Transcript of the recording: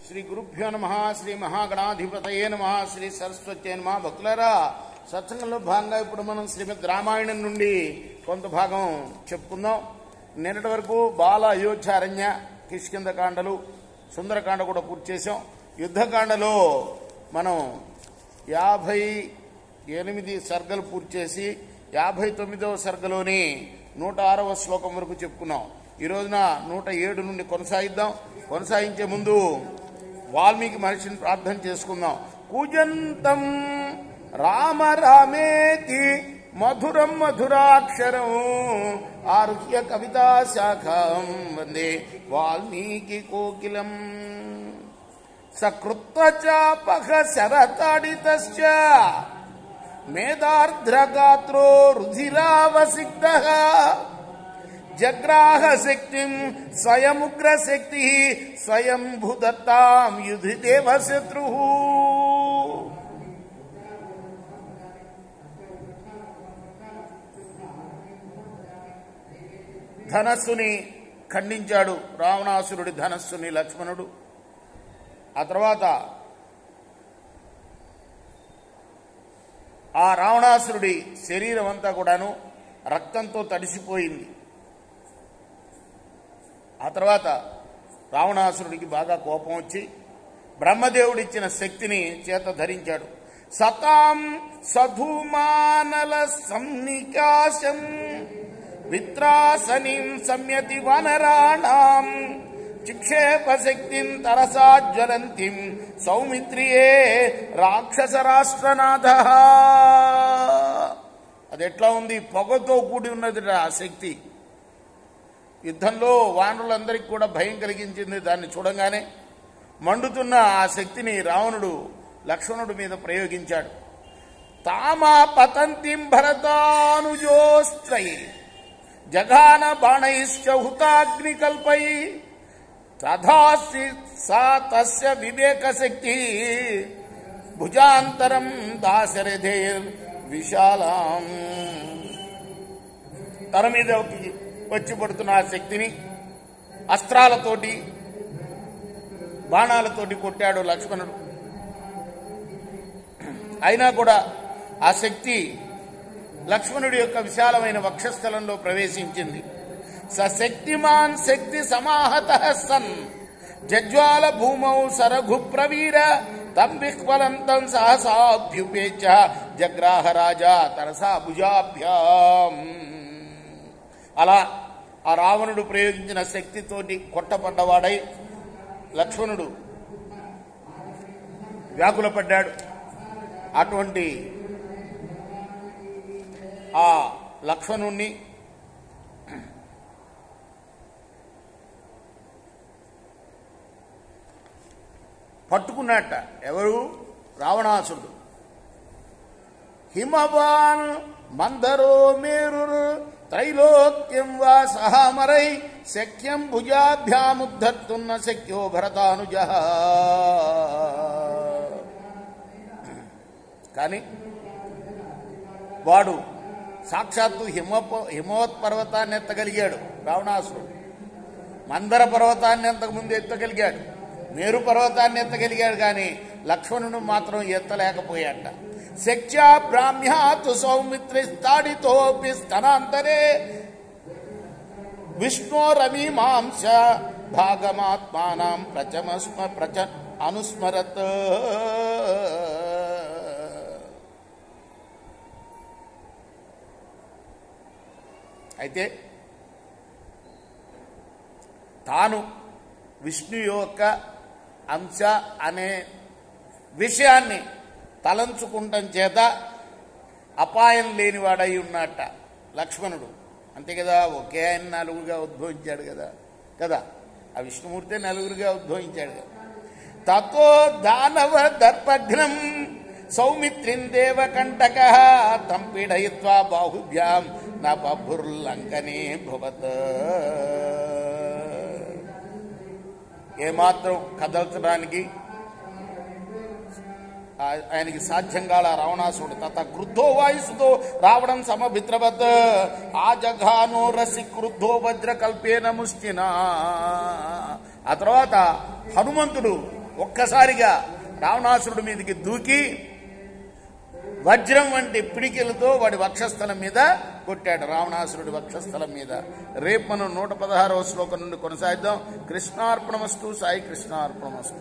శ్రీ గురుభ్యో నమః. శ్రీ మహాగణాధిపతయే నమః. శ్రీ సరస్వత్యే నమః. భక్తులారా, సత్సంగంలో భాగంగా ఇప్పుడు మనం శ్రీమద్ రామాయణం నుండి కొంత భాగం చెప్పుకుందాం. నిన్నటి వరకు బాల అయోధ్యారణ్య కిష్కింధకాండలు సుందరకాండ కూడా పూర్తి చేశాం. యుద్ధకాండలో మనం 58 సర్గలు పూర్తి చేసి 59వ సర్గలోని 106వ శ్లోకం వరకు చెప్పుకున్నాం. ఈ రోజున 107 నుండి కొనసాగిద్దాం. కొనసాగించే ముందు వాల్మీకి మహర్షిని ప్రార్థన చేసుకుందాం. కూజంతం రామ రామేతి మధురం మధురాక్షరం ఆరుహ్య కవితా శాఖం వందే వాల్మీకి కోకిలం. సకృత్వచాపః శరతాడితశ్చ మేధార్ధ్రగాత్రో రుధిరావసిక్తః జగ్రాహ శక్తిం స్వయముగ్రశక్తి స్వయంభుదత్తాం యుధిదేవ శత్రుః. ధనస్సుని ఖండించాడు రావణాసురుడి ధనస్సుని లక్ష్మణుడు. ఆ తర్వాత ఆ రావణాసురుడి శరీరం అంతా కూడాను రక్తంతో తడిసిపోయింది. ఆ తర్వాత రావణాసురుడికి బాగా కోపం వచ్చి బ్రహ్మదేవుడిచ్చిన శక్తిని చేత ధరించాడు. సతాం సధూమానల సన్నికాశం విత్రాసనిం సంయతి వనరాణాం చిక్షేప శక్తిం తరసా జ్వలంతిం సౌమిత్రియే రాక్షస రాష్ట్రనాథః. అది ఎట్లా ఉంది? పొగతో కూడి ఉన్నది ఆ శక్తి. యుద్ధంలో వానరులందరికీ కూడా భయం కలిగించింది. దాన్ని చూడంగానే మండుతున్న ఆ శక్తిని రావణుడు లక్ష్మణుడి మీద ప్రయోగించాడు. తామా పతంతిం భరతానుజోస్త్రై జఘాన బాణైశ్చ హుతాగ్నికల్పై తథాసి సా తస్య వివేక శక్తి భుజాంతరం దాశరథేర్ విశాలాం. తన మీద వచ్చి పడుతున్న ఆ శక్తిని అస్త్రాలతోటి బాణాలతోటి కొట్టాడు లక్ష్మణుడు. అయినా కూడా ఆ శక్తి లక్ష్మణుడి యొక్క విశాలమైన వక్షస్థలంలో ప్రవేశించింది. సశక్తిమాన్ శక్తి సమాహతః సన్ జజ్వాల భూమౌ సరఘు ప్రవీర తం విహ్వలంతం సహసాభ్యుపేచ జగ్రాహ రాజా తరసా భుజాభ్యాం. అలా ఆ రావణుడు ప్రయోగించిన శక్తితోటి కొట్టపడ్డవాడై లక్ష్మణుడు వ్యాకులపడ్డాడు. అటువంటి ఆ లక్ష్మణుణ్ణి పట్టుకున్నట్ట ఎవరు? రావణాసురుడు. హిమవాన్ మందరో మేరు త్రైలోక్యం వా సహామరై శక్యం భుజాభ్యాముద్ధర్తున్న శక్యో భరతానుజః. కానీ వాడు సాక్షాత్తు హిమవత్ పర్వతాన్ని ఎత్తగలిగాడు రావణాసురుడు. మందర పర్వతాన్ని అంతకుముందు ఎత్తగలిగాడు, మేరు పర్వతాన్ని ఎత్తగలిగాడు. కానీ లక్ష్మణుడు మాత్రం ఎత్తలేకపోయాట. శక్త్యా బ్రాహ్మ్యాతు సౌమిత్రిస్తాడితోపి స్తనాంతరే విష్ణోరమీమాంస భాగమాత్మానాం అనుస్మరత్. అయితే తాను విష్ణు యొక్క అంశ అనే విషయాన్ని తలంచుకుంటం చేత అపాయం లేనివాడై ఉన్నట్ట లక్ష్మణుడు. అంతే కదా, ఒకే ఆయన నలుగురుగా ఉద్భవించాడు కదా. ఆ విష్ణుమూర్తి నలుగురుగా ఉద్భవించాడు కదా. తతో దానవ దర్పఘ్నం సౌమిత్రిం దేవకంటకః తం పీడయిత్వా బాహుభ్యాం న బభుర్లంకనే భవత్. ఏమాత్రం కదల్చడానికి ఆయనకి సాధ్యం కాల రావణాసురుడు. తత క్రుద్ధో వాయుసుతో రావణం సమభిద్రవత్ ఆ జఘానో రసి క్రుద్ధో వజ్రకల్పేన ముష్టినా. ఆ తర్వాత హనుమంతుడు ఒక్కసారిగా రావణాసురుడి మీదకి దూకి వజ్రం వంటి పిడికిలతో వాడి వక్షస్థలం మీద కొట్టాడు, రావణాసురుడి వక్షస్థలం మీద. రేపు మనం 116వ శ్లోకం నుండి కొనసాగిద్దాం. కృష్ణార్పణమస్తు. సాయి కృష్ణార్పణమస్తు.